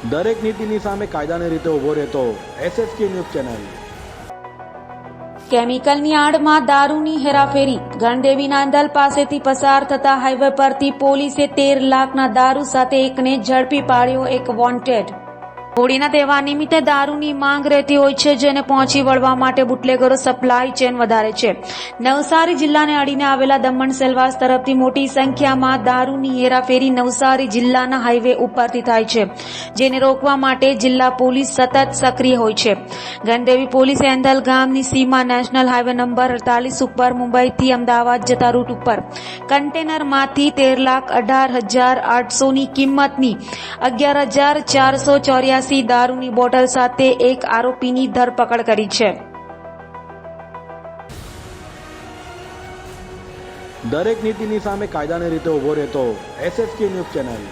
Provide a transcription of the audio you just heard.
દરેક નીતિની સામે કાયદાની રીતે ઊભો રહેતો SSK ન્યૂઝ ચેનલ। કેમિકલની આડમાં દારૂની હેરાફેરી। ગણદેવી નાંદલ પાસેથી પસાર થતા હાઈવે પરથી પોલીસે 13 લાખના દારૂ સાથે એકને ઝડપી પાડ્યો। એક વોન્ટેડ। હોળીના તહેવાર નિમિત્તે દારૂની માંગ રહેતી હોય છે, જેને પહોંચી વળવા માટે બુટલેગરો સપ્લાય ચેન વધારે છે। નવસારી જિલ્લાને અડીને આવેલા દમણ સેલવાસ તરફથી મોટી સંખ્યામાં દારૂની હેરાફેરી નવસારી જિલ્લાના હાઈવે ઉપરથી થાય છે, જેને રોકવા માટે જિલ્લા પોલીસ સતત સક્રિય હોય છે। ગણદેવી પોલીસે એંધલ ગામની સીમા નેશનલ હાઈવે નંબર 48 ઉપર મુંબઈથી અમદાવાદ જતા રૂટ ઉપર કન્ટેનરમાંથી 13,18,800 ની કિંમતની 11,484 દારૂની બોટલ સાથે એક આરોપીની ધરપકડ કરી છે। દરેક નીતિની સામે કાયદાની રીતે ઊભો રહેતો SSK ન્યૂઝ ચેનલ।